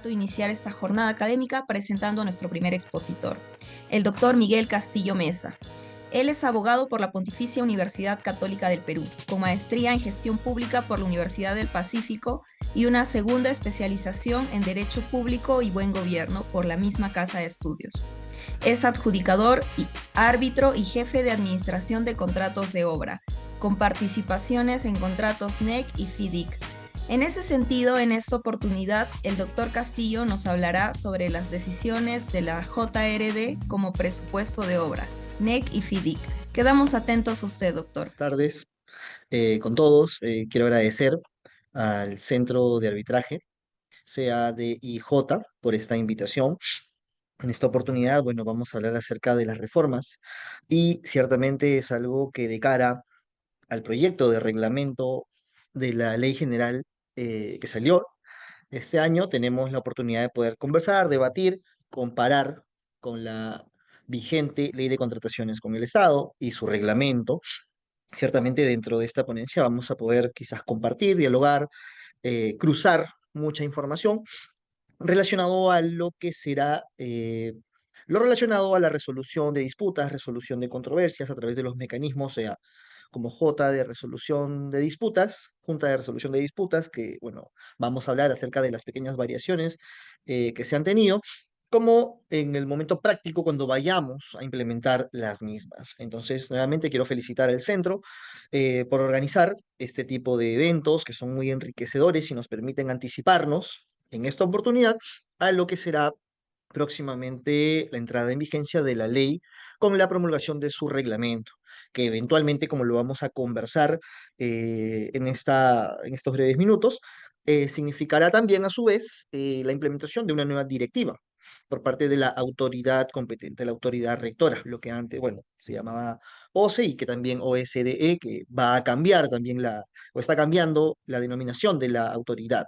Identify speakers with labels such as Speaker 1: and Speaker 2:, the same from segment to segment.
Speaker 1: grato iniciar esta jornada académica presentando a nuestro primer expositor, el doctor Miguel Castillo Mesa. Él es abogado por la Pontificia Universidad Católica del Perú, con maestría en gestión pública por la Universidad del Pacífico y una segunda especialización en Derecho Público y Buen Gobierno por la misma Casa de Estudios. Es adjudicador, árbitro y jefe de administración de contratos de obra, con participaciones en contratos NEC y FIDIC. En ese sentido, en esta oportunidad, el doctor Castillo nos hablará sobre las decisiones de la JRD como presupuesto de obra, NEC y FIDIC. Quedamos atentos a usted, doctor.
Speaker 2: Buenas tardes con todos. Quiero agradecer al Centro de Arbitraje, CADIJ, por esta invitación. En esta oportunidad, bueno, vamos a hablar acerca de las reformas y ciertamente es algo que de cara al proyecto de reglamento de la Ley General que salió este año, tenemos la oportunidad de poder conversar, debatir, comparar con la vigente Ley de Contrataciones con el Estado y su reglamento. Ciertamente dentro de esta ponencia vamos a poder quizás compartir, dialogar, cruzar mucha información relacionado a lo que será lo relacionado a la resolución de disputas, resolución de controversias a través de los mecanismos, sea como J de resolución de disputas, Junta de Resolución de Disputas, que, bueno, vamos a hablar acerca de las pequeñas variaciones que se han tenido, como en el momento práctico cuando vayamos a implementar las mismas. Entonces, nuevamente quiero felicitar al centro por organizar este tipo de eventos que son muy enriquecedores y nos permiten anticiparnos en esta oportunidad a lo que será próximamente la entrada en vigencia de la ley con la promulgación de su reglamento, que eventualmente, como lo vamos a conversar en estos breves minutos, significará también a su vez la implementación de una nueva directiva por parte de la autoridad competente, la autoridad rectora, lo que antes, bueno, se llamaba OCE y que también OSDE, que va a cambiar también o está cambiando la denominación de la autoridad.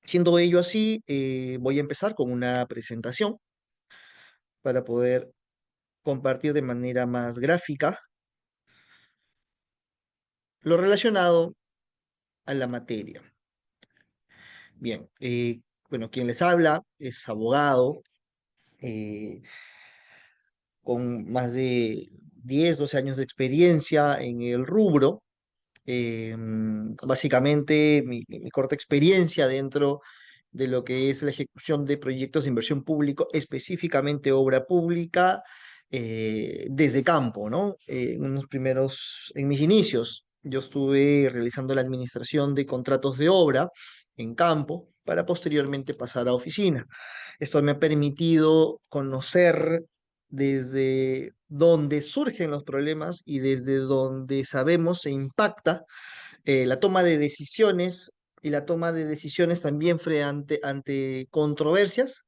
Speaker 2: Siendo ello así, voy a empezar con una presentación para poder compartir de manera más gráfica lo relacionado a la materia. Bien, bueno, quien les habla es abogado con más de 10, 12 años de experiencia en el rubro. Básicamente, mi corta experiencia dentro de lo que es la ejecución de proyectos de inversión público, específicamente obra pública, desde campo, ¿no? En mis inicios, yo estuve realizando la administración de contratos de obra en campo para posteriormente pasar a oficina. Esto me ha permitido conocer desde dónde surgen los problemas y desde dónde sabemos se impacta la toma de decisiones y la toma de decisiones también ante controversias,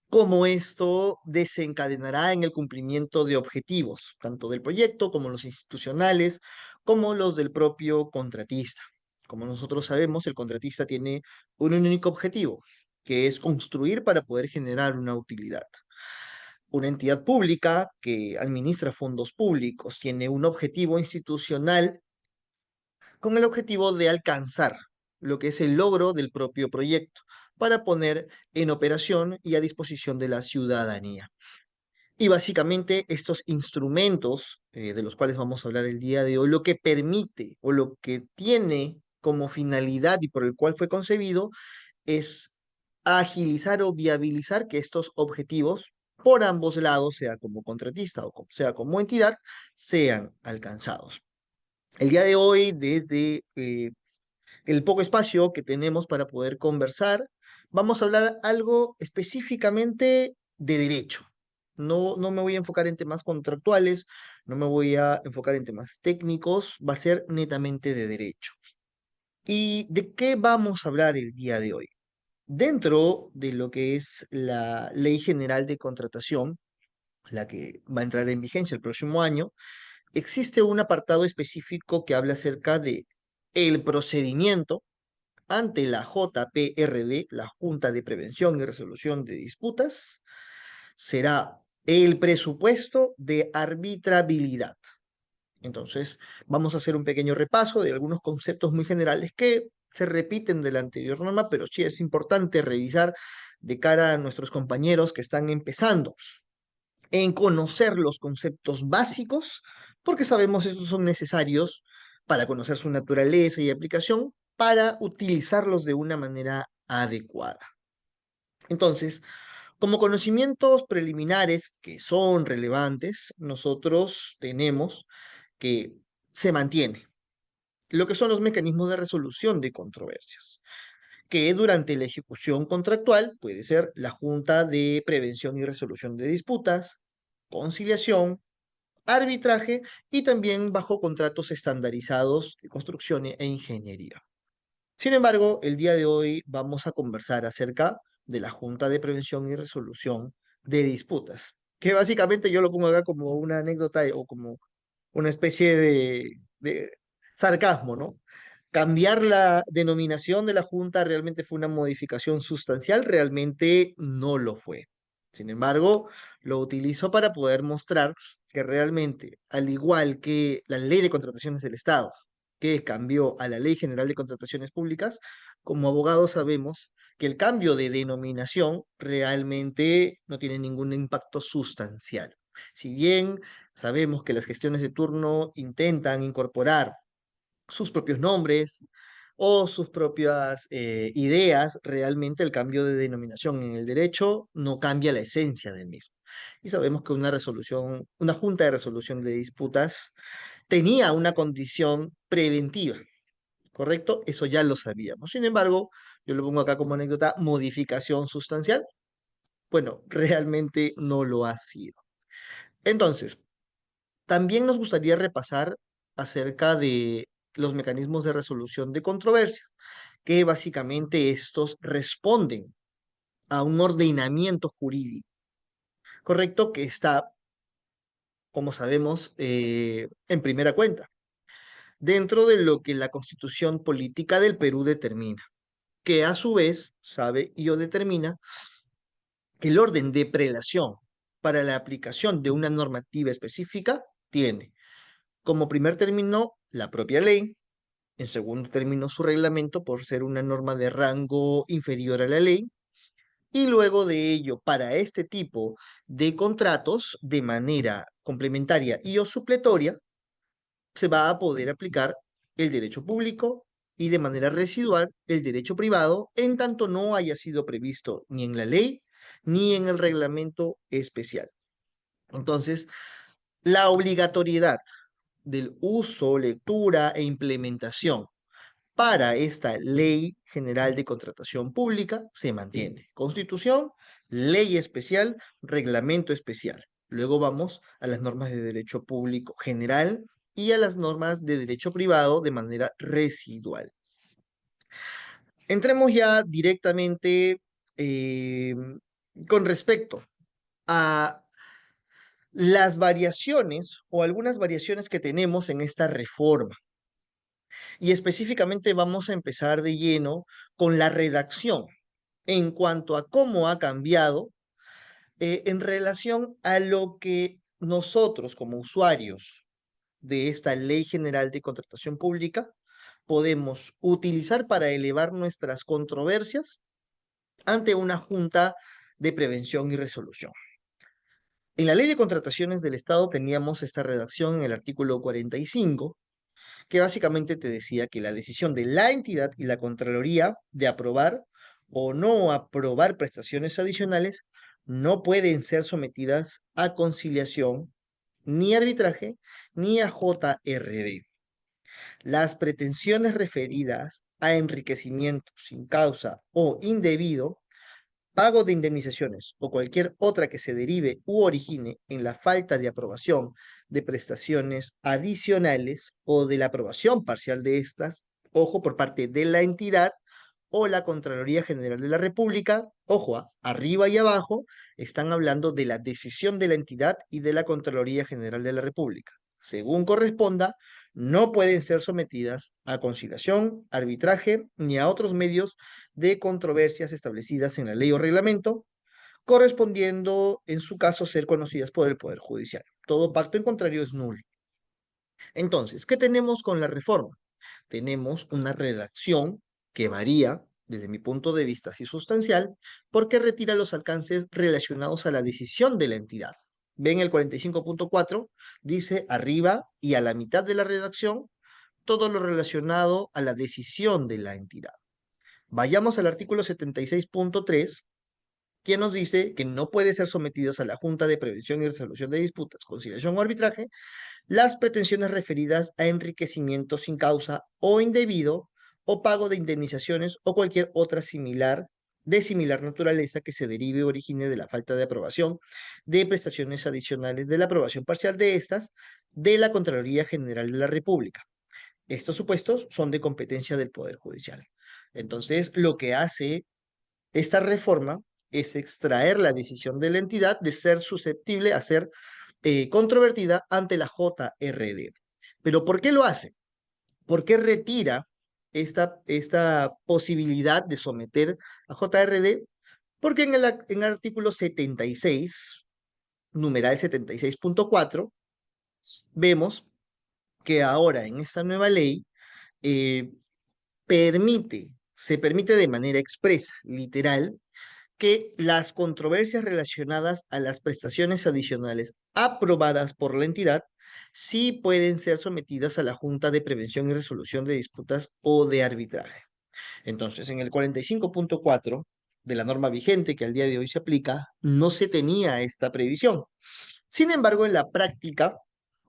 Speaker 2: cómo esto desencadenará en el cumplimiento de objetivos, tanto del proyecto como los institucionales, como los del propio contratista. Como nosotros sabemos, el contratista tiene un único objetivo, que es construir para poder generar una utilidad. Una entidad pública que administra fondos públicos tiene un objetivo institucional con el objetivo de alcanzar lo que es el logro del propio proyecto para poner en operación y a disposición de la ciudadanía. Y básicamente estos instrumentos de los cuales vamos a hablar el día de hoy, lo que permite o lo que tiene como finalidad y por el cual fue concebido es agilizar o viabilizar que estos objetivos por ambos lados, sea como contratista o sea como entidad, sean alcanzados. El día de hoy, desde el poco espacio que tenemos para poder conversar, vamos a hablar algo específicamente de derecho. No me voy a enfocar en temas contractuales, no me voy a enfocar en temas técnicos, va a ser netamente de derecho. ¿Y de qué vamos a hablar el día de hoy? Dentro de lo que es la Ley General de Contratación, la que va a entrar en vigencia el próximo año, existe un apartado específico que habla acerca de el procedimiento ante la JPRD, la Junta de Prevención y Resolución de Disputas, será el presupuesto de arbitrabilidad. Entonces, vamos a hacer un pequeño repaso de algunos conceptos muy generales que se repiten de la anterior norma, pero sí es importante revisar de cara a nuestros compañeros que están empezando en conocer los conceptos básicos, porque sabemos estos son necesarios para conocer su naturaleza y aplicación, para utilizarlos de una manera adecuada. Entonces, como conocimientos preliminares que son relevantes, nosotros tenemos que se mantiene lo que son los mecanismos de resolución de controversias, que durante la ejecución contractual puede ser la Junta de Prevención y Resolución de Disputas, conciliación, arbitraje y también bajo contratos estandarizados de construcción e ingeniería. Sin embargo, el día de hoy vamos a conversar acerca de la Junta de Prevención y Resolución de Disputas, que básicamente yo lo pongo acá como una anécdota o como una especie de sarcasmo, ¿no? Cambiar la denominación de la Junta realmente fue una modificación sustancial, realmente no lo fue. Sin embargo, lo utilizo para poder mostrar que realmente, al igual que la Ley de Contrataciones del Estado, que cambió a la Ley General de Contrataciones Públicas, como abogados sabemos que el cambio de denominación realmente no tiene ningún impacto sustancial. Si bien sabemos que las gestiones de turno intentan incorporar sus propios nombres o sus propias ideas, realmente el cambio de denominación en el derecho no cambia la esencia del mismo. Y sabemos que una resolución, una junta de resolución de disputas tenía una condición preventiva, ¿correcto? Eso ya lo sabíamos. Sin embargo, yo lo pongo acá como anécdota, modificación sustancial. Bueno, realmente no lo ha sido. Entonces, también nos gustaría repasar acerca de los mecanismos de resolución de controversia, que básicamente estos responden a un ordenamiento jurídico, ¿correcto? Que está, como sabemos, en primera cuenta, dentro de lo que la Constitución Política del Perú determina, que a su vez sabe y o determina el orden de prelación para la aplicación de una normativa específica tiene como primer término la propia ley. En segundo término, su reglamento por ser una norma de rango inferior a la ley. Y luego de ello, para este tipo de contratos, de manera complementaria y o supletoria, se va a poder aplicar el derecho público y de manera residual el derecho privado, en tanto no haya sido previsto ni en la ley ni en el reglamento especial. Entonces, la obligatoriedad del uso, lectura e implementación para esta Ley General de Contratación Pública se mantiene. Constitución, ley especial, reglamento especial. Luego vamos a las normas de derecho público general y a las normas de derecho privado de manera residual. Entremos ya directamente eh, con respecto a las variaciones o algunas variaciones que tenemos en esta reforma. Y específicamente vamos a empezar de lleno con la redacción en cuanto a cómo ha cambiado en relación a lo que nosotros como usuarios de esta Ley General de Contratación Pública podemos utilizar para elevar nuestras controversias ante una junta de prevención y resolución. En la Ley de Contrataciones del Estado teníamos esta redacción en el artículo 45, que básicamente te decía que la decisión de la entidad y la Contraloría de aprobar o no aprobar prestaciones adicionales no pueden ser sometidas a conciliación, ni arbitraje, ni a JRD. Las pretensiones referidas a enriquecimiento sin causa o indebido, pago de indemnizaciones o cualquier otra que se derive u origine en la falta de aprobación de prestaciones adicionales o de la aprobación parcial de estas, ojo, por parte de la entidad o la Contraloría General de la República, ojo, arriba y abajo, están hablando de la decisión de la entidad y de la Contraloría General de la República. Según corresponda, no pueden ser sometidas a conciliación, arbitraje ni a otros medios de controversias establecidas en la ley o reglamento, correspondiendo en su caso ser conocidas por el Poder Judicial. Todo pacto en contrario es nulo. Entonces, ¿qué tenemos con la reforma? Tenemos una redacción que varía desde mi punto de vista así sustancial, porque retira los alcances relacionados a la decisión de la entidad. Ven el 45.4, dice arriba y a la mitad de la redacción, todo lo relacionado a la decisión de la entidad. Vayamos al artículo 76.3, quien nos dice que no puede ser sometidas a la Junta de Prevención y Resolución de Disputas, Conciliación o Arbitraje las pretensiones referidas a enriquecimiento sin causa o indebido o pago de indemnizaciones o cualquier otra similar naturaleza que se derive o origine de la falta de aprobación de prestaciones adicionales de la aprobación parcial de estas de la Contraloría General de la República. Estos supuestos son de competencia del Poder Judicial. Entonces, lo que hace esta reforma es extraer la decisión de la entidad de ser susceptible a ser controvertida ante la JRD. ¿Pero por qué lo hace? ¿Por qué retira esta posibilidad de someter a JRD? Porque en el artículo 76, numeral 76.4, vemos que ahora en esta nueva ley eh, se permite de manera expresa, literal, que las controversias relacionadas a las prestaciones adicionales aprobadas por la entidad sí pueden ser sometidas a la Junta de Prevención y Resolución de Disputas o de arbitraje. Entonces, en el 45.4 de la norma vigente que al día de hoy se aplica, no se tenía esta previsión. Sin embargo, en la práctica,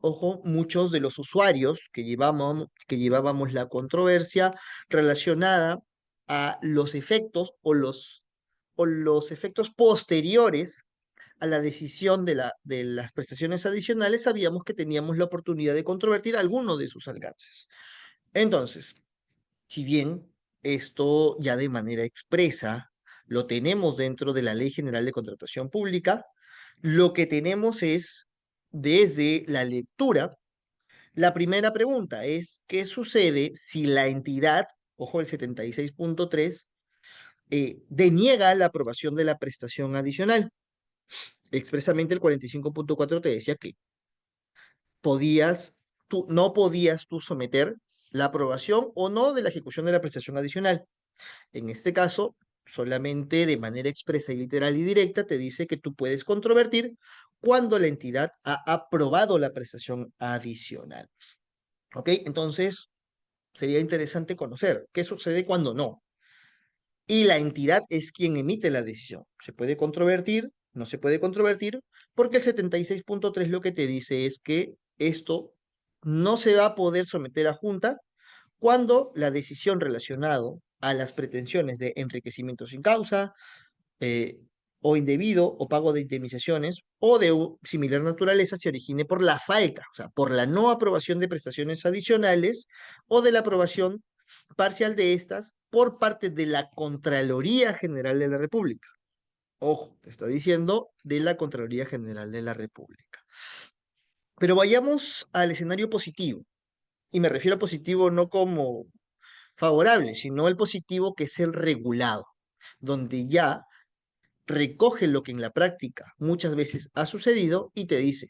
Speaker 2: ojo, muchos de los usuarios que llevábamos la controversia relacionada a los efectos o los efectos posteriores a la decisión de las prestaciones adicionales, sabíamos que teníamos la oportunidad de controvertir alguno de sus alcances. Entonces, si bien esto ya de manera expresa lo tenemos dentro de la Ley General de Contratación Pública, lo que tenemos es, desde la lectura, la primera pregunta es, ¿qué sucede si la entidad, ojo el 76.3, deniega la aprobación de la prestación adicional? Expresamente el 45.4 te decía que no podías tú someter la aprobación o no de la ejecución de la prestación adicional. En este caso, solamente de manera expresa y literal y directa te dice que tú puedes controvertir cuando la entidad ha aprobado la prestación adicional. ¿Ok? Entonces, sería interesante conocer qué sucede cuando no. Y la entidad es quien emite la decisión. Se puede controvertir, no se puede controvertir, porque el 76.3 lo que te dice es que esto no se va a poder someter a junta cuando la decisión relacionado a las pretensiones de enriquecimiento sin causa, eh, o indebido, o pago de indemnizaciones, o de similar naturaleza se origine por la falta, o sea, por la no aprobación de prestaciones adicionales o de la aprobación parcial de estas por parte de la Contraloría General de la República. Ojo, te está diciendo de la Contraloría General de la República. Pero vayamos al escenario positivo. Y me refiero a positivo no como favorable, sino el positivo que es el regulado, donde ya recoge lo que en la práctica muchas veces ha sucedido y te dice,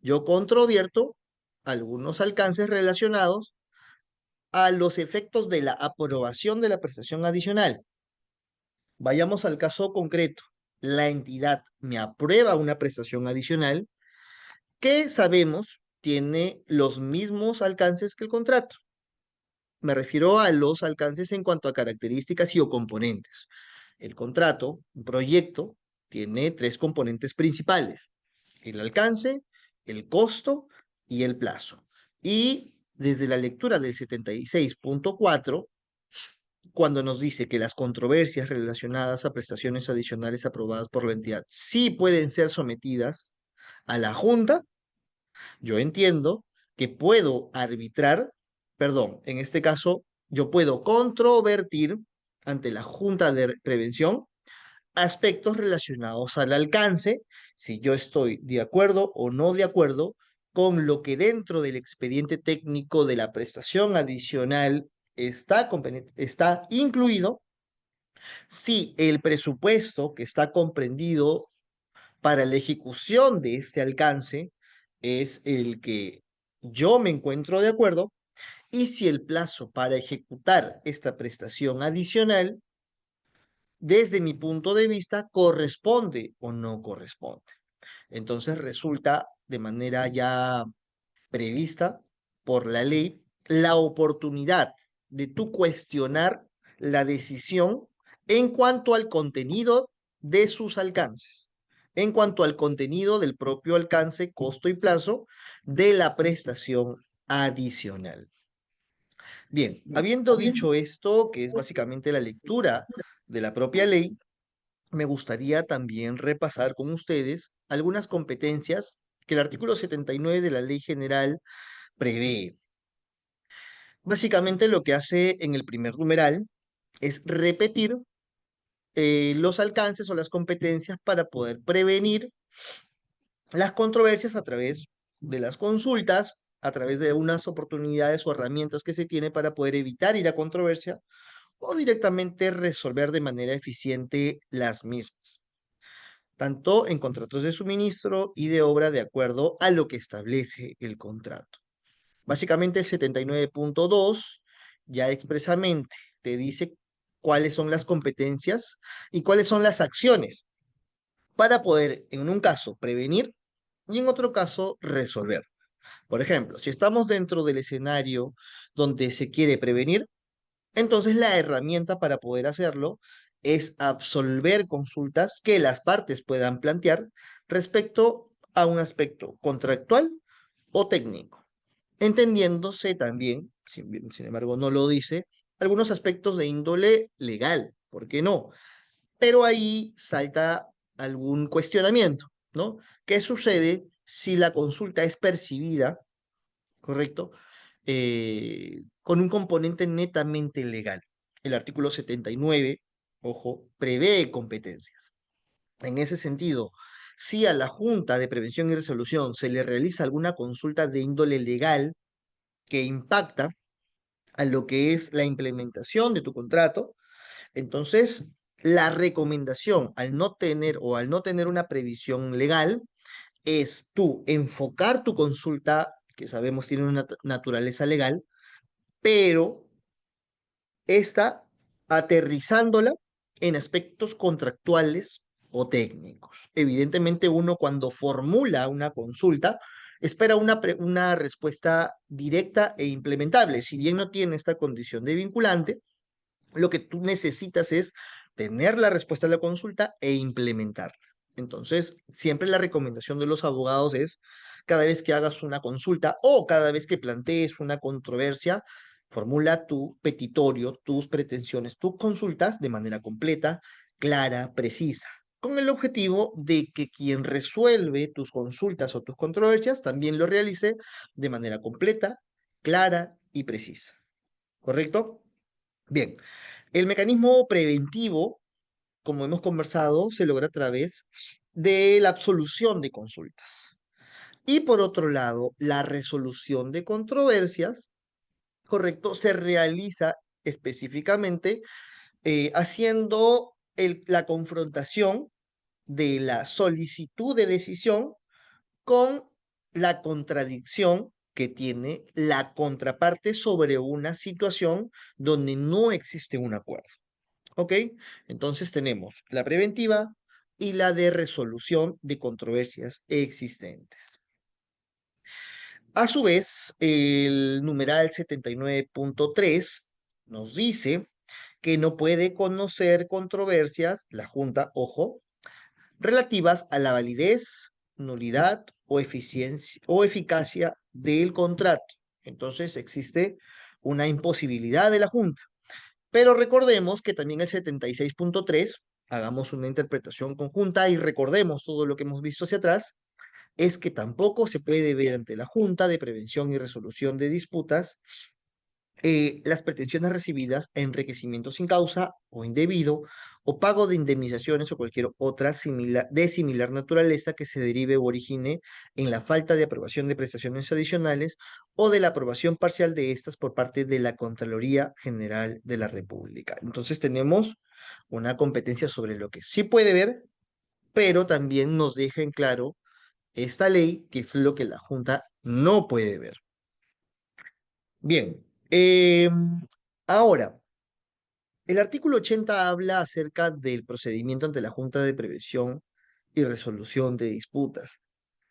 Speaker 2: yo controvierto algunos alcances relacionados a los efectos de la aprobación de la prestación adicional. Vayamos al caso concreto. La entidad me aprueba una prestación adicional que sabemos tiene los mismos alcances que el contrato. Me refiero a los alcances en cuanto a características y o componentes. El contrato, un proyecto, tiene tres componentes principales: el alcance, el costo y el plazo. Y desde la lectura del 76.4, cuando nos dice que las controversias relacionadas a prestaciones adicionales aprobadas por la entidad sí pueden ser sometidas a la Junta, yo entiendo que puedo arbitrar, perdón, en este caso, yo puedo controvertir ante la Junta de Prevención aspectos relacionados al alcance, si yo estoy de acuerdo o no de acuerdo con lo que dentro del expediente técnico de la prestación adicional está incluido, si el presupuesto que está comprendido para la ejecución de este alcance es el que yo me encuentro de acuerdo, y si el plazo para ejecutar esta prestación adicional, desde mi punto de vista, corresponde o no corresponde. Entonces resulta de manera ya prevista por la ley la oportunidad de tú cuestionar la decisión en cuanto al contenido de sus alcances, en cuanto al contenido del propio alcance, costo y plazo de la prestación adicional. Bien, habiendo dicho esto, que es básicamente la lectura de la propia ley, me gustaría también repasar con ustedes algunas competencias que el artículo 79 de la Ley General prevé. Básicamente lo que hace en el primer numeral es repetir los alcances o las competencias para poder prevenir las controversias a través de las consultas, a través de unas oportunidades o herramientas que se tiene para poder evitar ir a controversia o directamente resolver de manera eficiente las mismas, tanto en contratos de suministro y de obra de acuerdo a lo que establece el contrato. Básicamente el 79.2 ya expresamente te dice cuáles son las competencias y cuáles son las acciones para poder, en un caso, prevenir y en otro caso, resolver. Por ejemplo, si estamos dentro del escenario donde se quiere prevenir, entonces la herramienta para poder hacerlo es absolver consultas que las partes puedan plantear respecto a un aspecto contractual o técnico, entendiéndose también, sin embargo no lo dice, algunos aspectos de índole legal, ¿por qué no? Pero ahí salta algún cuestionamiento, ¿no? ¿Qué sucede si la consulta es percibida, correcto? Con un componente netamente legal. El artículo 79, ojo, prevé competencias. En ese sentido, si a la Junta de Prevención y Resolución se le realiza alguna consulta de índole legal que impacta a lo que es la implementación de tu contrato, entonces la recomendación al no tener o al no tener una previsión legal es tú enfocar tu consulta, que sabemos tiene una naturaleza legal, pero esta aterrizándola en aspectos contractuales o técnicos. Evidentemente uno cuando formula una consulta espera una respuesta directa e implementable. Si bien no tiene esta condición de vinculante, lo que tú necesitas es tener la respuesta a la consulta e implementarla. Entonces, siempre la recomendación de los abogados es, cada vez que hagas una consulta o cada vez que plantees una controversia, formula tu petitorio, tus pretensiones, tus consultas de manera completa, clara, precisa, con el objetivo de que quien resuelve tus consultas o tus controversias también lo realice de manera completa, clara y precisa. ¿Correcto? Bien, el mecanismo preventivo, como hemos conversado, se logra a través de la absolución de consultas. Y por otro lado, la resolución de controversias, correcto, se realiza específicamente haciendo la confrontación de la solicitud de decisión con la contradicción que tiene la contraparte sobre una situación donde no existe un acuerdo. ¿Ok? Entonces tenemos la preventiva y la de resolución de controversias existentes. A su vez, el numeral 79.3 nos dice que no puede conocer controversias, la Junta, ojo, relativas a la validez, nulidad o eficiencia o eficacia del contrato. Entonces existe una imposibilidad de la Junta. Pero recordemos que también el 76.3, hagamos una interpretación conjunta y recordemos todo lo que hemos visto hacia atrás, es que tampoco se puede ver ante la Junta de Prevención y Resolución de Disputas las pretensiones recibidas, enriquecimiento sin causa o indebido, o pago de indemnizaciones o cualquier otra de similar naturaleza que se derive o origine en la falta de aprobación de prestaciones adicionales o de la aprobación parcial de estas por parte de la Contraloría General de la República. Entonces tenemos una competencia sobre lo que sí puede ver, pero también nos deja en claro esta ley, que es lo que la Junta no puede ver. Bien. Ahora, el artículo 80 habla acerca del procedimiento ante la Junta de Prevención y Resolución de Disputas.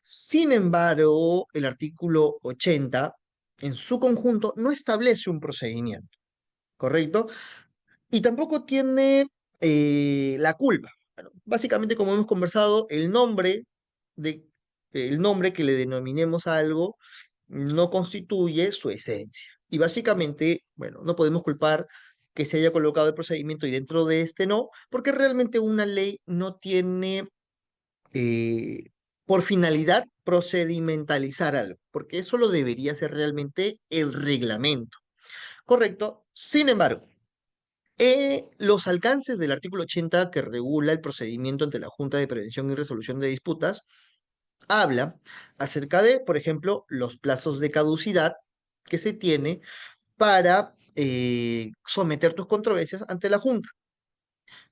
Speaker 2: Sin embargo, el artículo 80 en su conjunto no establece un procedimiento, ¿correcto? Y tampoco tiene la culpa. Bueno, básicamente, como hemos conversado, de, el nombre que le denominemos a algo no constituye su esencia. Y básicamente, bueno, no podemos culpar que se haya colocado el procedimiento y dentro de este no, porque realmente una ley no tiene eh, por finalidad procedimentalizar algo, porque eso lo debería ser realmente el reglamento, ¿correcto? Sin embargo, los alcances del artículo 80 que regula el procedimiento ante la Junta de Prevención y Resolución de Disputas habla acerca de, por ejemplo, los plazos de caducidad que se tiene para someter tus controversias ante la Junta,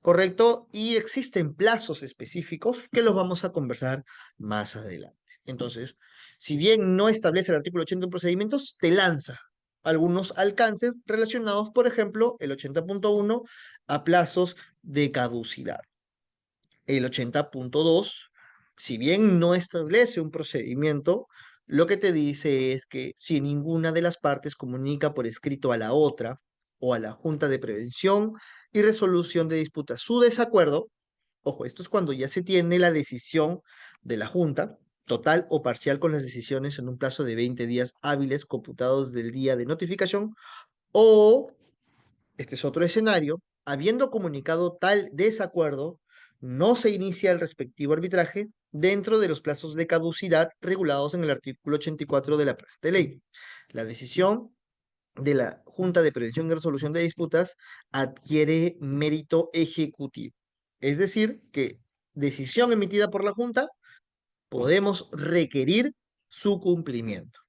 Speaker 2: ¿correcto? Y existen plazos específicos que los vamos a conversar más adelante. Entonces, si bien no establece el artículo 80 en procedimientos, te lanza algunos alcances relacionados, por ejemplo, el 80.1 a plazos de caducidad. El 80.2, si bien no establece un procedimiento, lo que te dice es que si ninguna de las partes comunica por escrito a la otra o a la Junta de Prevención y Resolución de Disputas su desacuerdo, ojo, esto es cuando ya se tiene la decisión de la Junta, total o parcial con las decisiones en un plazo de 20 días hábiles computados del día de notificación, o este es otro escenario. Habiendo comunicado tal desacuerdo, no se inicia el respectivo arbitraje dentro de los plazos de caducidad regulados en el artículo 84 de la presente ley. La decisión de la Junta de Prevención y Resolución de Disputas adquiere mérito ejecutivo. Es decir, que decisión emitida por la Junta, podemos requerir su cumplimiento.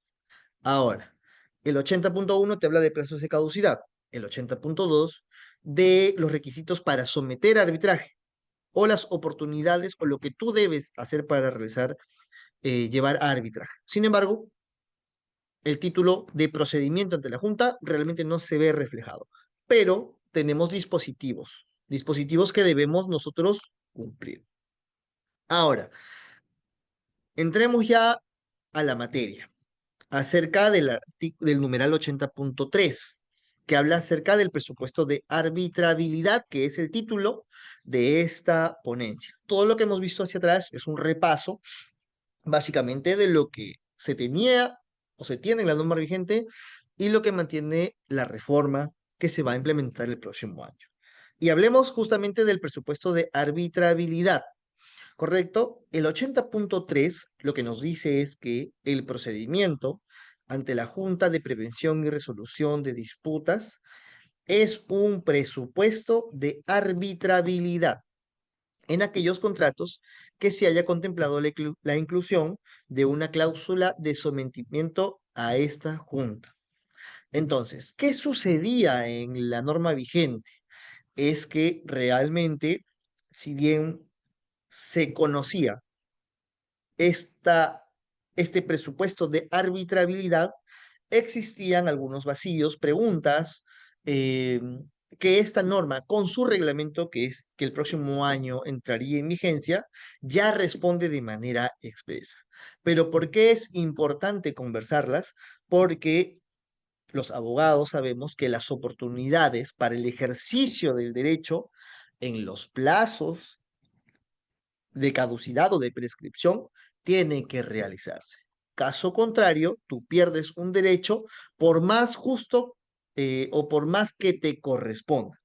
Speaker 2: Ahora, el 80.1 te habla de plazos de caducidad, el 80.2 de los requisitos para someter a arbitraje o las oportunidades o lo que tú debes hacer para realizar, llevar a arbitraje. Sin embargo, el título de procedimiento ante la Junta realmente no se ve reflejado, pero tenemos dispositivos que debemos nosotros cumplir. Ahora, entremos ya a la materia, acerca del numeral 80.3, que habla acerca del presupuesto de arbitrabilidad, que es el título de esta ponencia. Todo lo que hemos visto hacia atrás es un repaso, básicamente, de lo que se tenía o se tiene en la norma vigente y lo que mantiene la reforma que se va a implementar el próximo año. Y hablemos justamente del presupuesto de arbitrabilidad. ¿Correcto? El 80.3 lo que nos dice es que el procedimiento ante la Junta de Prevención y Resolución de Disputas es un presupuesto de arbitrabilidad en aquellos contratos que se haya contemplado la inclusión de una cláusula de sometimiento a esta Junta. Entonces, ¿qué sucedía en la norma vigente? Es que realmente, si bien se conocía esta, este presupuesto de arbitrabilidad, existían algunos vacíos, preguntas, eh, que esta norma, con su reglamento, que es que el próximo año entraría en vigencia, ya responde de manera expresa. Pero ¿por qué es importante conversarlas? Porque los abogados sabemos que las oportunidades para el ejercicio del derecho en los plazos de caducidad o de prescripción tiene que realizarse. Caso contrario, tú pierdes un derecho por más justo o por más que te corresponda.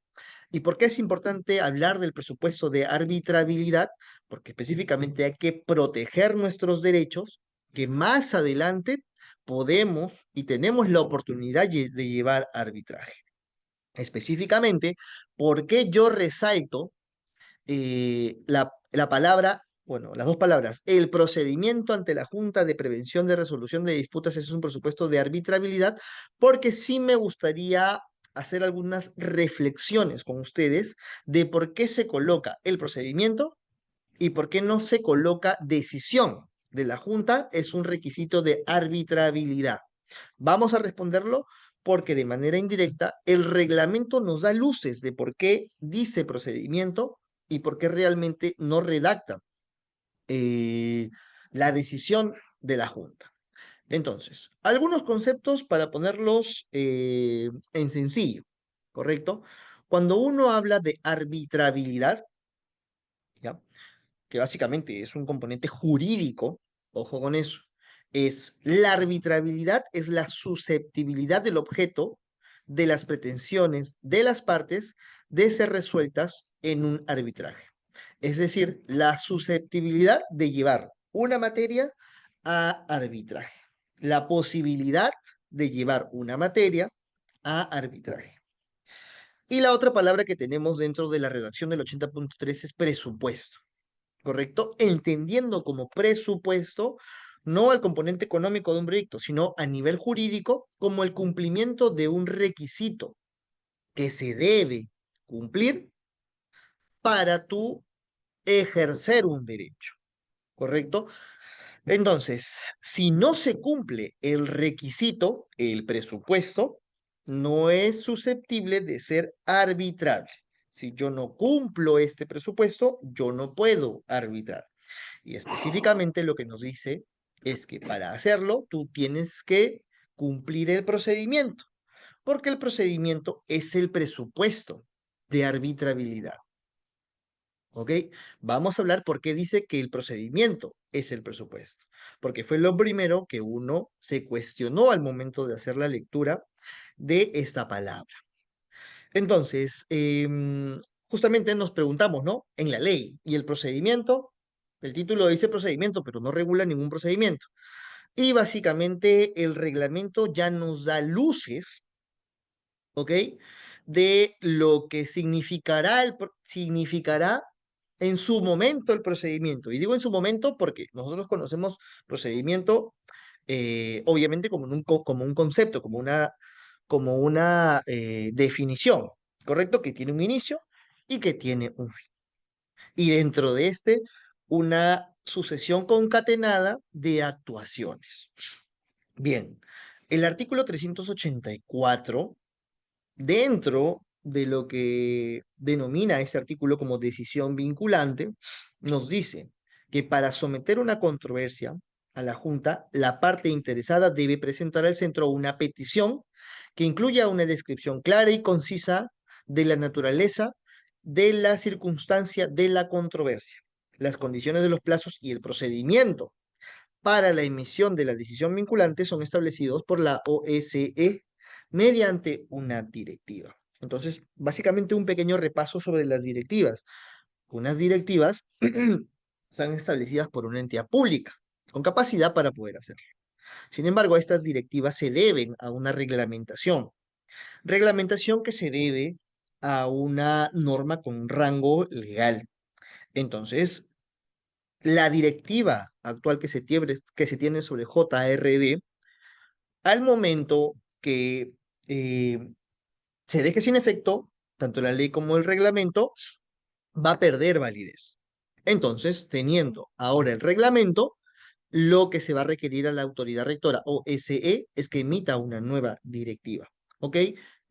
Speaker 2: ¿Y por qué es importante hablar del presupuesto de arbitrabilidad? Porque específicamente hay que proteger nuestros derechos que más adelante podemos y tenemos la oportunidad de llevar arbitraje. Específicamente, ¿por qué yo resalto la palabra, bueno, las dos palabras, el procedimiento ante la Junta de Prevención de Resolución de Disputas es un presupuesto de arbitrabilidad? Porque sí me gustaría hacer algunas reflexiones con ustedes de por qué se coloca el procedimiento y por qué no se coloca decisión de la Junta es un requisito de arbitrabilidad. Vamos a responderlo porque de manera indirecta el reglamento nos da luces de por qué dice procedimiento y por qué realmente no redacta eh, la decisión de la Junta. Entonces, algunos conceptos para ponerlos en sencillo, ¿correcto? Cuando uno habla de arbitrabilidad, ¿ya? Que básicamente es un componente jurídico, ojo con eso, es la arbitrabilidad, es la susceptibilidad del objeto de las pretensiones de las partes de ser resueltas en un arbitraje. Es decir, la susceptibilidad de llevar una materia a arbitraje, la posibilidad de llevar una materia a arbitraje. Y la otra palabra que tenemos dentro de la redacción del 80.3 es presupuesto. ¿Correcto? Entendiendo como presupuesto no el componente económico de un proyecto, sino a nivel jurídico como el cumplimiento de un requisito que se debe cumplir para tú ejercer un derecho, ¿correcto? Entonces, si no se cumple el requisito, el presupuesto, no es susceptible de ser arbitrable. Si yo no cumplo este presupuesto, yo no puedo arbitrar. Y específicamente lo que nos dice es que para hacerlo tú tienes que cumplir el procedimiento, porque el procedimiento es el presupuesto de arbitrabilidad. ¿Ok? Vamos a hablar por qué dice que el procedimiento es el presupuesto, porque fue lo primero que uno se cuestionó al momento de hacer la lectura de esta palabra. Entonces, justamente nos preguntamos, ¿no? En la ley y el procedimiento, el título dice procedimiento, pero no regula ningún procedimiento. Y básicamente el reglamento ya nos da luces, ¿ok? De lo que significará en su momento el procedimiento. Y digo en su momento porque nosotros conocemos procedimiento, obviamente como un concepto, como una definición, ¿correcto? Que tiene un inicio y que tiene un fin. Y dentro de este, una sucesión concatenada de actuaciones. Bien, el artículo 384 dentro de lo que denomina este artículo como decisión vinculante, nos dice que para someter una controversia a la Junta, la parte interesada debe presentar al centro una petición que incluya una descripción clara y concisa de la naturaleza de la circunstancia de la controversia, las condiciones de los plazos y el procedimiento para la emisión de la decisión vinculante son establecidos por la OSE mediante una directiva. Entonces, básicamente un pequeño repaso sobre las directivas. Unas directivas están establecidas por una entidad pública con capacidad para poder hacerlo. Sin embargo, estas directivas se deben a una reglamentación que se debe a una norma con rango legal. Entonces, la directiva actual que se tiene sobre JRD, al momento que eh, se deje sin efecto, tanto la ley como el reglamento, va a perder validez. Entonces, teniendo ahora el reglamento, lo que se va a requerir a la autoridad rectora o SE es que emita una nueva directiva. ¿Ok?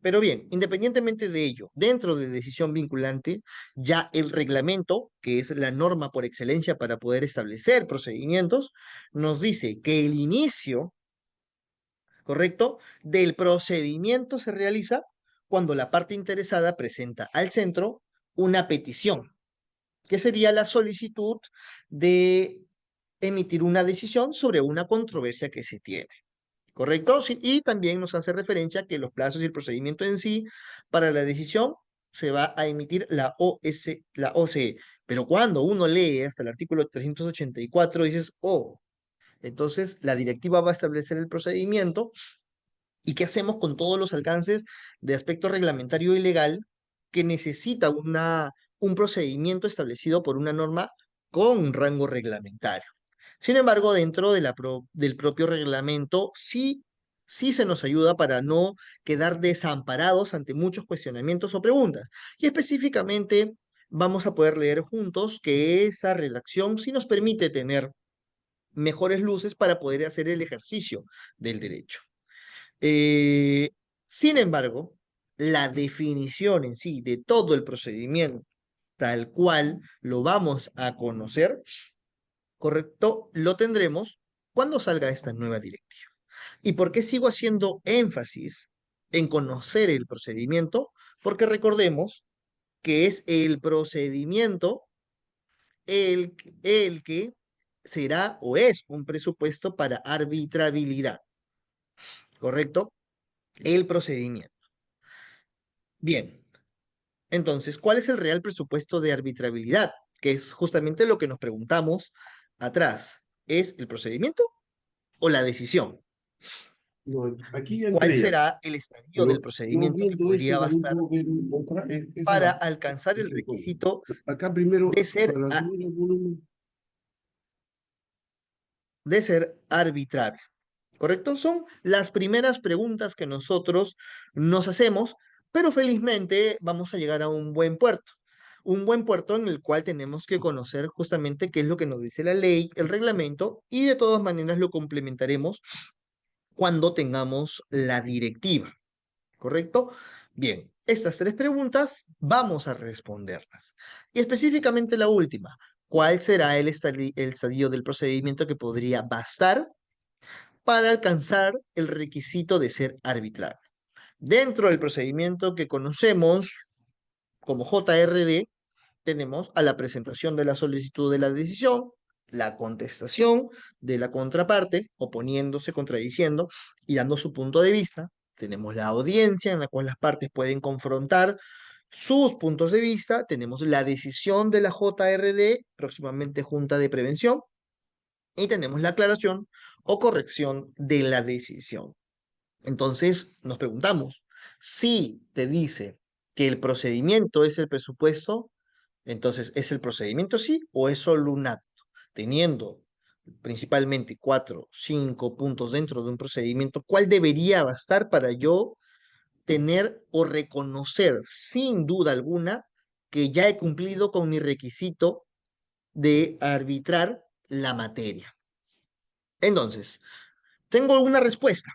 Speaker 2: Pero bien, independientemente de ello, dentro de decisión vinculante, ya el reglamento, que es la norma por excelencia para poder establecer procedimientos, nos dice que el inicio, ¿correcto?, del procedimiento se realiza cuando la parte interesada presenta al centro una petición, que sería la solicitud de emitir una decisión sobre una controversia que se tiene. ¿Correcto? Sí, y también nos hace referencia que los plazos y el procedimiento en sí para la decisión se va a emitir la OCE. Pero cuando uno lee hasta el artículo 384, dices, oh, entonces la directiva va a establecer el procedimiento. ¿Y qué hacemos con todos los alcances de aspecto reglamentario y legal que necesita un procedimiento establecido por una norma con rango reglamentario? Sin embargo, dentro del propio reglamento, sí se nos ayuda para no quedar desamparados ante muchos cuestionamientos o preguntas. Y específicamente vamos a poder leer juntos que esa redacción sí nos permite tener mejores luces para poder hacer el ejercicio del derecho. Eh, Sin embargo, la definición en sí de todo el procedimiento, tal cual lo vamos a conocer, ¿correcto? Lo tendremos cuando salga esta nueva directiva. ¿Y por qué sigo haciendo énfasis en conocer el procedimiento? Porque recordemos que es el procedimiento el, el que será o es un presupuesto para arbitrabilidad, ¿correcto? El procedimiento. Bien, entonces, ¿cuál es el real presupuesto de arbitrabilidad? Que es justamente lo que nos preguntamos atrás. ¿Es el procedimiento o la decisión?
Speaker 3: No, aquí ya
Speaker 2: ¿Cuál
Speaker 3: entré ya,
Speaker 2: será el estadio del
Speaker 3: pero yo
Speaker 2: procedimiento que
Speaker 3: viendo esto
Speaker 2: podría
Speaker 3: también
Speaker 2: bastar
Speaker 3: puedo ver otra,
Speaker 2: para
Speaker 3: esa,
Speaker 2: alcanzar el
Speaker 3: esa cosa.
Speaker 2: requisito
Speaker 3: Acá
Speaker 2: de
Speaker 3: primero,
Speaker 2: ser,
Speaker 3: para subir el volumen,
Speaker 2: de ser arbitrable? ¿Correcto? Son las primeras preguntas que nosotros nos hacemos, pero felizmente vamos a llegar a un buen puerto. Un buen puerto en el cual tenemos que conocer justamente qué es lo que nos dice la ley, el reglamento, y de todas maneras lo complementaremos cuando tengamos la directiva. ¿Correcto? Bien, estas tres preguntas vamos a responderlas. Y específicamente la última, ¿cuál será el estadio del procedimiento que podría bastar para alcanzar el requisito de ser arbitrable? Dentro del procedimiento que conocemos como JRD, tenemos a la presentación de la solicitud de la decisión, la contestación de la contraparte, oponiéndose, contradiciendo y dando su punto de vista. Tenemos la audiencia en la cual las partes pueden confrontar sus puntos de vista. Tenemos la decisión de la JRD, próximamente Junta de Prevención, y tenemos la aclaración o corrección de la decisión. Entonces nos preguntamos, si te dice que el procedimiento es el presupuesto, entonces ¿es el procedimiento sí o es solo un acto? Teniendo principalmente 4, 5 puntos dentro de un procedimiento, ¿cuál debería bastar para yo tener o reconocer sin duda alguna que ya he cumplido con mi requisito de arbitrar la materia? Entonces, tengo una respuesta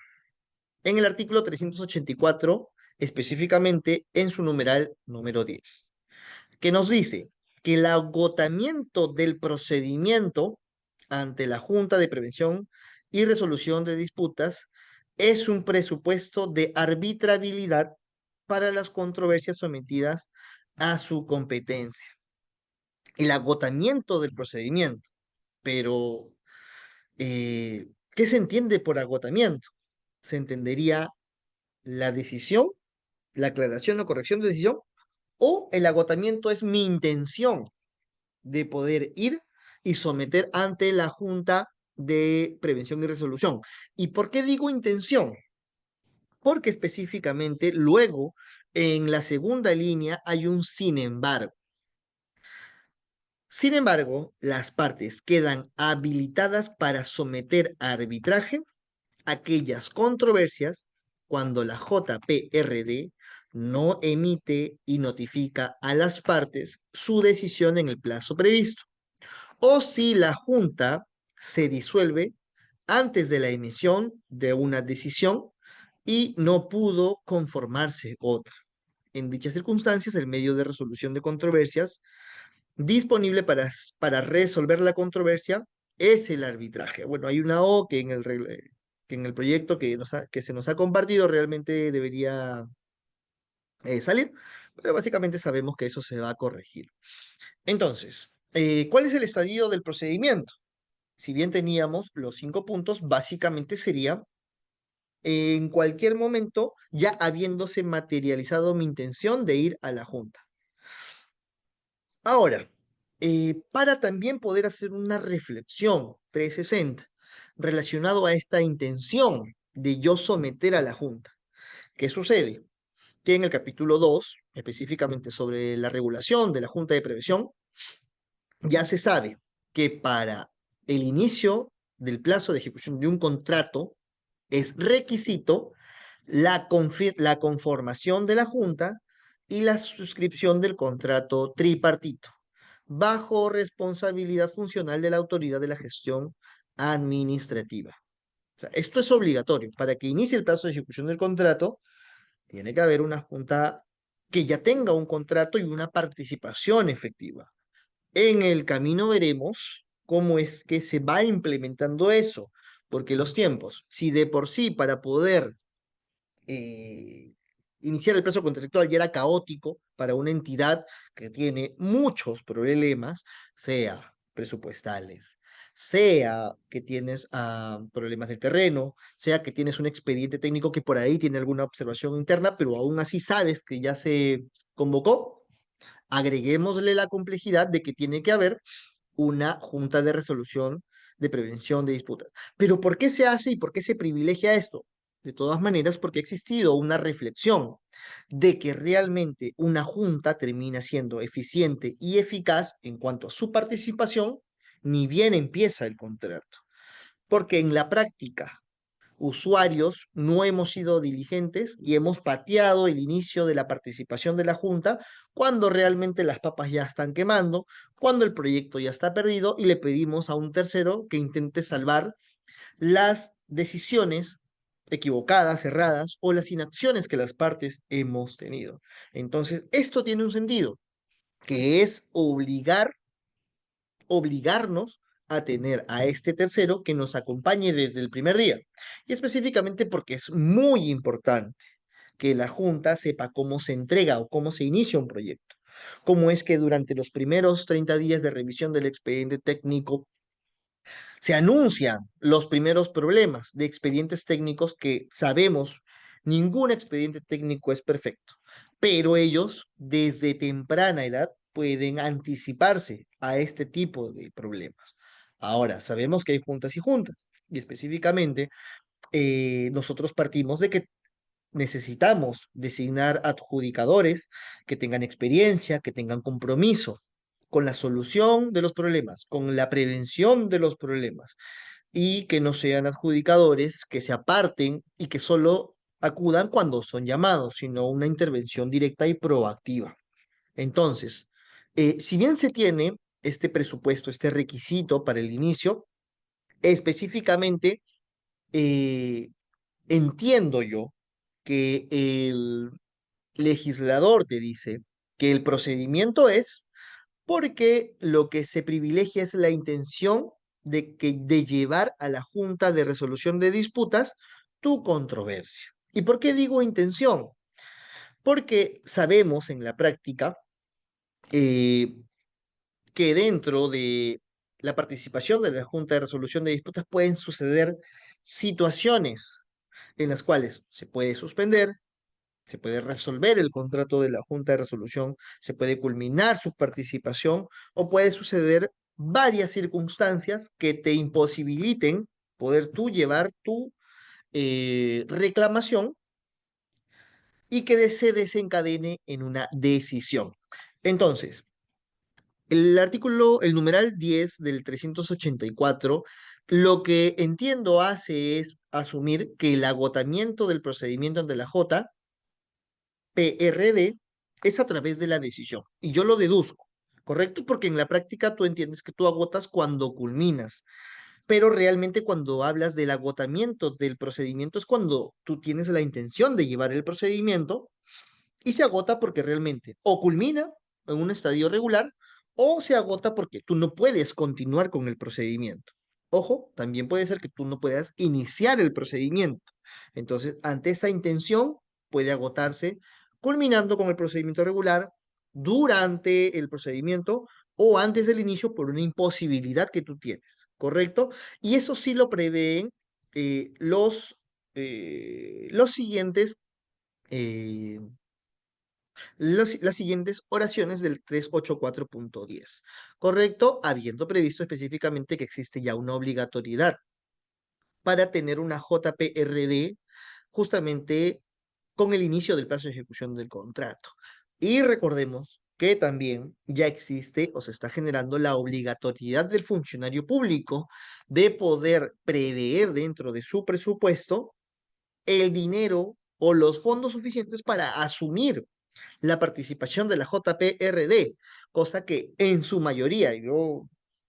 Speaker 2: en el artículo 384, específicamente en su numeral número 10, que nos dice que el agotamiento del procedimiento ante la Junta de Prevención y Resolución de Disputas es un presupuesto de arbitrabilidad para las controversias sometidas a su competencia. El agotamiento del procedimiento, pero ¿qué se entiende por agotamiento? Se entendería la decisión, la aclaración o corrección de decisión, o el agotamiento es mi intención de poder ir y someter ante la Junta de Prevención y Resolución. ¿Y por qué digo intención? Porque específicamente luego en la segunda línea hay un sin embargo. Sin embargo, las partes quedan habilitadas para someter a arbitraje aquellas controversias cuando la JPRD no emite y notifica a las partes su decisión en el plazo previsto, o si la Junta se disuelve antes de la emisión de una decisión y no pudo conformarse otra. En dichas circunstancias, el medio de resolución de controversias disponible para resolver la controversia es el arbitraje. Bueno, hay una O que en el proyecto que se nos ha compartido realmente debería salir, pero básicamente sabemos que eso se va a corregir. Entonces, ¿cuál es el estadio del procedimiento? Si bien teníamos los 5 puntos, básicamente sería en cualquier momento ya habiéndose materializado mi intención de ir a la Junta. Ahora, para también poder hacer una reflexión 360 relacionado a esta intención de yo someter a la Junta. ¿Qué sucede? Que en el capítulo 2, específicamente sobre la regulación de la Junta de Prevención, ya se sabe que para el inicio del plazo de ejecución de un contrato es requisito la conformación de la Junta y la suscripción del contrato tripartito, bajo responsabilidad funcional de la autoridad de la gestión administrativa. O sea, esto es obligatorio. Para que inicie el plazo de ejecución del contrato, Tiene que haber una junta que ya tenga un contrato y una participación efectiva. En el camino veremos cómo es que se va implementando eso, porque los tiempos, si de por sí para poder eh, iniciar el plazo contractual ya era caótico para una entidad que tiene muchos problemas, sea presupuestales, sea que tienes problemas de terreno, sea que tienes un expediente técnico que por ahí tiene alguna observación interna, pero aún así sabes que ya se convocó, agreguémosle la complejidad de que tiene que haber una junta de resolución de prevención de disputas. Pero ¿por qué se hace y por qué se privilegia esto? De todas maneras, porque ha existido una reflexión de que realmente una junta termina siendo eficiente y eficaz en cuanto a su participación, ni bien empieza el contrato. Porque en la práctica, usuarios no hemos sido diligentes y hemos pateado el inicio de la participación de la Junta cuando realmente las papas ya están quemando, cuando el proyecto ya está perdido y le pedimos a un tercero que intente salvar las decisiones equivocadas, erradas o las inacciones que las partes hemos tenido. Entonces, esto tiene un sentido, que es obligarnos a tener a este tercero que nos acompañe desde el primer día. Y específicamente porque es muy importante que la Junta sepa cómo se entrega o cómo se inicia un proyecto. Cómo es que durante los primeros 30 días de revisión del expediente técnico se anuncian los primeros problemas de expedientes técnicos que sabemos, ningún expediente técnico es perfecto, pero ellos desde temprana edad pueden anticiparse a este tipo de problemas. Ahora, sabemos que hay juntas y juntas, y específicamente nosotros partimos de que necesitamos designar adjudicadores que tengan experiencia, que tengan compromiso con la solución de los problemas, con la prevención de los problemas y que no sean adjudicadores que se aparten y que solo acudan cuando son llamados, sino una intervención directa y proactiva. Entonces, si bien se tiene este presupuesto, este requisito para el inicio, específicamente eh, entiendo yo que el legislador te dice que el procedimiento es porque lo que se privilegia es la intención de llevar a la Junta de Resolución de Disputas tu controversia. ¿Y por qué digo intención? Porque sabemos en la práctica eh, que dentro de la participación de la Junta de Resolución de Disputas pueden suceder situaciones en las cuales se puede suspender, se puede resolver el contrato de la Junta de Resolución, se puede culminar su participación o puede suceder varias circunstancias que te imposibiliten poder tú llevar tu reclamación y que se desencadene en una decisión. Entonces, el artículo, el numeral 10 del 384, lo que entiendo hace es asumir que el agotamiento del procedimiento ante la JPRD es a través de la decisión. Y yo lo deduzco, ¿correcto? Porque en la práctica tú entiendes que tú agotas cuando culminas, pero realmente cuando hablas del agotamiento del procedimiento es cuando tú tienes la intención de llevar el procedimiento y se agota porque realmente o culmina en un estadio regular o se agota porque tú no puedes continuar con el procedimiento. Ojo, también puede ser que tú no puedas iniciar el procedimiento. Entonces, ante esa intención, puede agotarse culminando con el procedimiento regular, durante el procedimiento o antes del inicio por una imposibilidad que tú tienes, ¿correcto? Y eso sí lo prevén los siguientes eh, las siguientes oraciones del 384.10, ¿correcto? Habiendo previsto específicamente que existe ya una obligatoriedad para tener una JPRD justamente con el inicio del plazo de ejecución del contrato. Y recordemos que también ya existe o se está generando la obligatoriedad del funcionario público de poder prever dentro de su presupuesto el dinero o los fondos suficientes para asumir la participación de la JPRD, cosa que en su mayoría, yo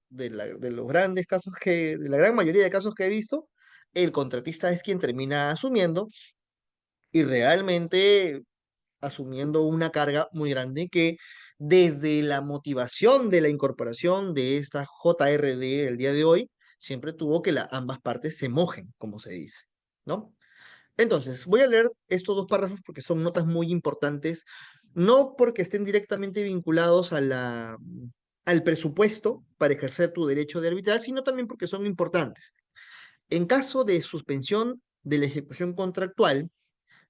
Speaker 2: de los grandes casos de la gran mayoría de casos que he visto, el contratista es quien termina asumiendo y realmente asumiendo una carga muy grande que desde la motivación de la incorporación de esta JRD el día de hoy, siempre tuvo que ambas partes se mojen, como se dice, ¿no? Entonces, voy a leer estos dos párrafos porque son notas muy importantes, no porque estén directamente vinculados al presupuesto para ejercer tu derecho de arbitrar, sino también porque son importantes. En caso de suspensión de la ejecución contractual,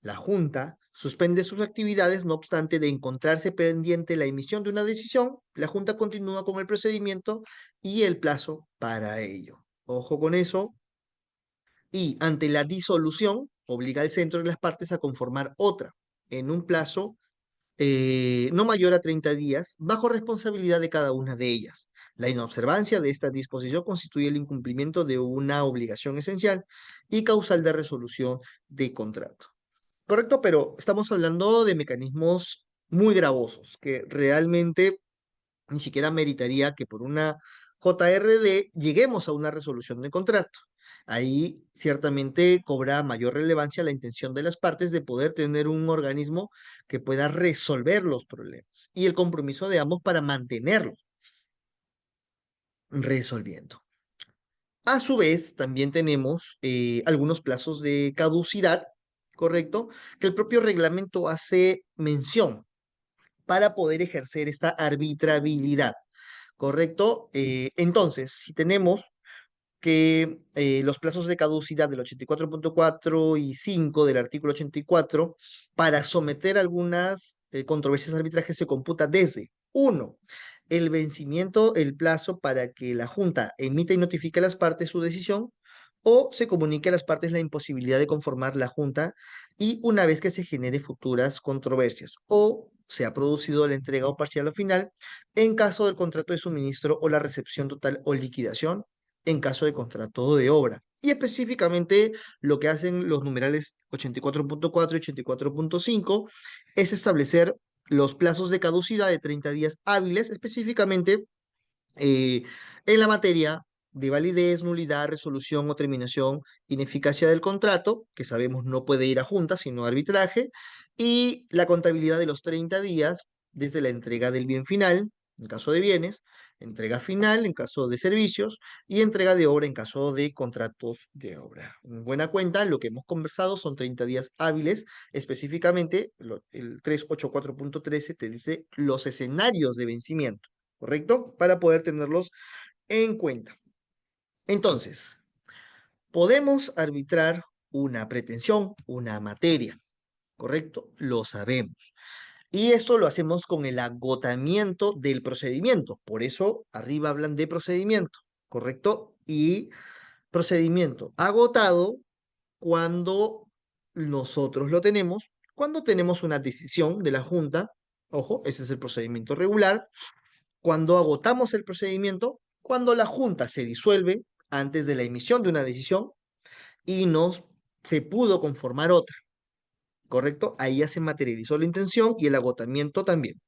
Speaker 2: la Junta suspende sus actividades, no obstante de encontrarse pendiente la emisión de una decisión, la Junta continúa con el procedimiento y el plazo para ello. Ojo con eso. Y ante la disolución, obliga al centro de las partes a conformar otra en un plazo no mayor a 30 días, bajo responsabilidad de cada una de ellas. La inobservancia de esta disposición constituye el incumplimiento de una obligación esencial y causal de resolución de contrato. Correcto, pero estamos hablando de mecanismos muy gravosos que realmente ni siquiera meritaría que por una JRD lleguemos a una resolución de contrato. Ahí ciertamente cobra mayor relevancia la intención de las partes de poder tener un organismo que pueda resolver los problemas y el compromiso de ambos para mantenerlos resolviendo. A su vez, también tenemos algunos plazos de caducidad, ¿correcto? Que el propio reglamento hace mención para poder ejercer esta arbitrabilidad. ¿Correcto? Entonces, si tenemos que los plazos de caducidad del 84.4 y 5 del artículo 84 para someter algunas controversias de arbitraje se computa desde, uno, el vencimiento, el plazo para que la Junta emita y notifique a las partes su decisión, o se comunique a las partes la imposibilidad de conformar la Junta y una vez que se genere futuras controversias, o se ha producido la entrega o parcial o final en caso del contrato de suministro o la recepción total o liquidación en caso de contrato de obra. Y específicamente lo que hacen los numerales 84.4 y 84.5 es establecer los plazos de caducidad de 30 días hábiles, específicamente eh, en la materia de validez, nulidad, resolución o terminación, ineficacia del contrato, que sabemos no puede ir a junta, sino a arbitraje, y la contabilidad de los 30 días desde la entrega del bien final, en caso de bienes, entrega final en caso de servicios y entrega de obra en caso de contratos de obra. En buena cuenta, lo que hemos conversado son 30 días hábiles, específicamente el 384.13 te dice los escenarios de vencimiento. ¿Correcto? Para poder tenerlos en cuenta. Entonces, podemos arbitrar una pretensión, una materia, ¿correcto? Lo sabemos. Y esto lo hacemos con el agotamiento del procedimiento. Por eso arriba hablan de procedimiento, ¿correcto? Y procedimiento agotado cuando nosotros lo tenemos, cuando tenemos una decisión de la Junta, ojo, ese es el procedimiento regular, cuando agotamos el procedimiento, cuando la Junta se disuelve antes de la emisión de una decisión y no se pudo conformar otra, ¿correcto? Ahí ya se materializó la intención y el agotamiento también.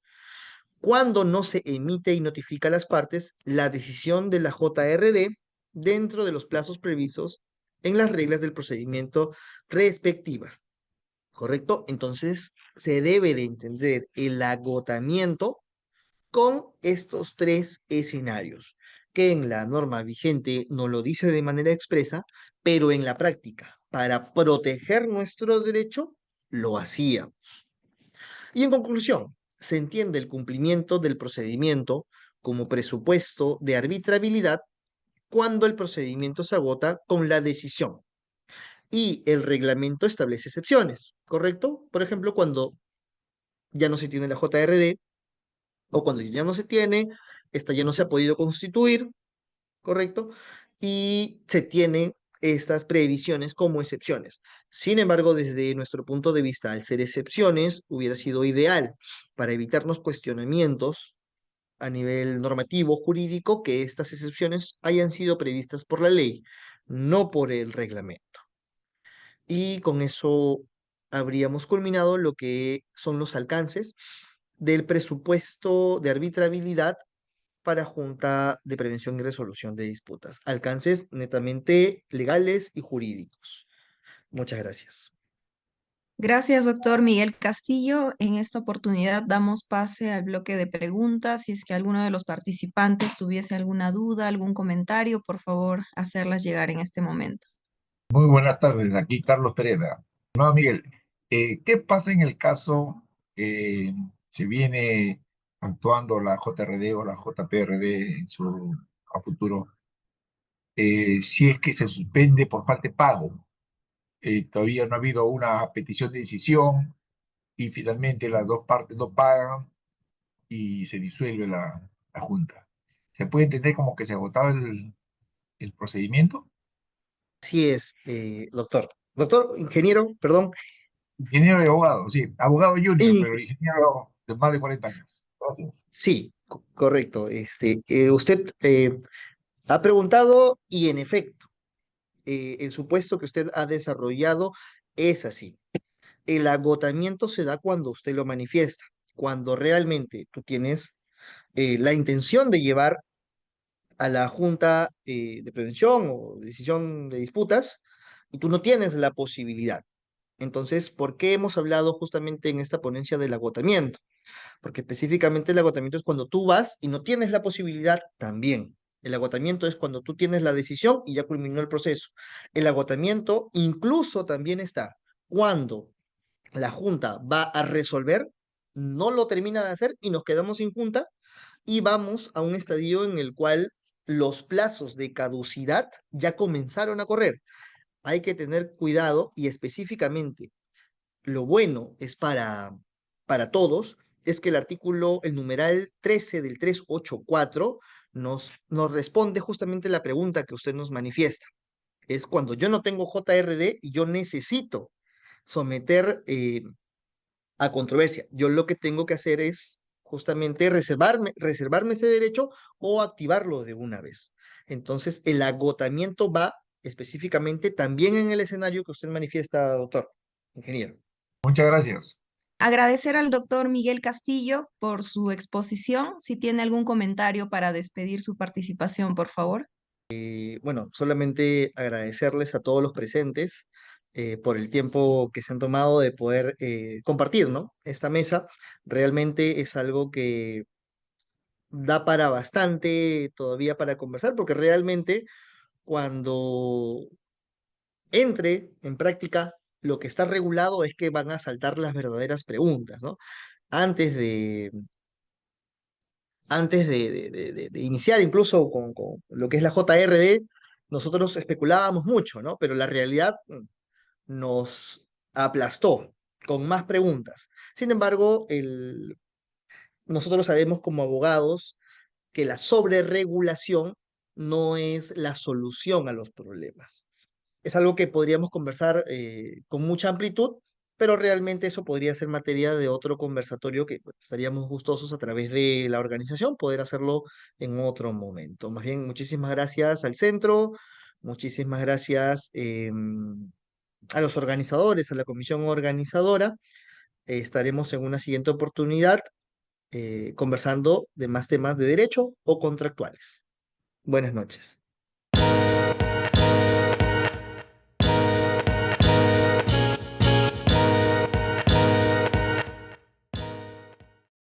Speaker 2: Cuando no se emite y notifica a las partes la decisión de la JRD dentro de los plazos previstos en las reglas del procedimiento respectivas, ¿correcto? Entonces, se debe de entender el agotamiento con estos tres escenarios, que en la norma vigente no lo dice de manera expresa, pero en la práctica, para proteger nuestro derecho, lo hacíamos. Y en conclusión, se entiende el cumplimiento del procedimiento como presupuesto de arbitrabilidad cuando el procedimiento se agota con la decisión. Y el reglamento establece excepciones, ¿correcto? Por ejemplo, cuando ya no se tiene la JRD, o cuando ya no se tiene, esta ya no se ha podido constituir, ¿correcto? Y se tienen estas previsiones como excepciones. Sin embargo, desde nuestro punto de vista, al ser excepciones, hubiera sido ideal para evitarnos cuestionamientos a nivel normativo, jurídico, que estas excepciones hayan sido previstas por la ley, no por el reglamento. Y con eso habríamos culminado lo que son los alcances del presupuesto de arbitrabilidad para Junta de Prevención y Resolución de Disputas. Alcances netamente legales y jurídicos. Muchas gracias.
Speaker 1: Gracias, doctor Miguel Castillo. En esta oportunidad damos pase al bloque de preguntas. Si es que alguno de los participantes tuviese alguna duda, algún comentario, por favor, hacerlas llegar en este momento.
Speaker 4: Muy buenas tardes, aquí Carlos Pereira. No, Miguel, ¿qué pasa en el caso que se viene actuando la JRD o la JPRD a futuro? Si es que se suspende por falta de pago, todavía no ha habido una petición de decisión y finalmente las dos partes no pagan y se disuelve la Junta. ¿Se puede entender como que se agotaba el procedimiento?
Speaker 2: Así es, doctor. Doctor, ingeniero, perdón.
Speaker 4: Ingeniero y abogado, sí, abogado junior,
Speaker 2: In-
Speaker 4: pero ingeniero de más de 40 años. Gracias.
Speaker 2: sí, correcto. Usted ha preguntado y en efecto, el supuesto que usted ha desarrollado es así. El agotamiento se da cuando usted lo manifiesta, cuando realmente tú tienes la intención de llevar a la Junta de Prevención o Decisión de Disputas y tú no tienes la posibilidad. Entonces, ¿por qué hemos hablado justamente en esta ponencia del agotamiento? Porque específicamente el agotamiento es cuando tú vas y no tienes la posibilidad también. El agotamiento es cuando tú tienes la decisión y ya culminó el proceso. El agotamiento incluso también está cuando la Junta va a resolver, no lo termina de hacer y nos quedamos sin Junta y vamos a un estadio en el cual los plazos de caducidad ya comenzaron a correr. Hay que tener cuidado y específicamente lo bueno es para todos, es que el artículo, el numeral 13 del 384 nos responde justamente la pregunta que usted nos manifiesta. Es cuando yo no tengo JRD y yo necesito someter a controversia. Yo lo que tengo que hacer es justamente reservarme ese derecho o activarlo de una vez. Entonces, el agotamiento va específicamente también en el escenario que usted manifiesta, doctor, ingeniero.
Speaker 4: Muchas gracias.
Speaker 1: Agradecer al doctor Miguel Castillo por su exposición. Si tiene algún comentario para despedir su participación, por favor.
Speaker 2: Bueno, solamente agradecerles a todos los presentes por el tiempo que se han tomado de poder compartir, ¿no? Esta mesa realmente es algo que da para bastante todavía para conversar, porque realmente cuando entre en práctica, lo que está regulado es que van a saltar las verdaderas preguntas, ¿no? Antes de, antes de iniciar incluso con lo que es la JRD, nosotros especulábamos mucho, ¿no? Pero la realidad nos aplastó con más preguntas. Sin embargo, nosotros sabemos como abogados que la sobreregulación no es la solución a los problemas. Es algo que podríamos conversar con mucha amplitud, pero realmente eso podría ser materia de otro conversatorio que pues, estaríamos gustosos a través de la organización poder hacerlo en otro momento. Más bien, muchísimas gracias al centro, muchísimas gracias a los organizadores, a la comisión organizadora. Estaremos en una siguiente oportunidad conversando de más temas de derecho o contractuales. Buenas noches.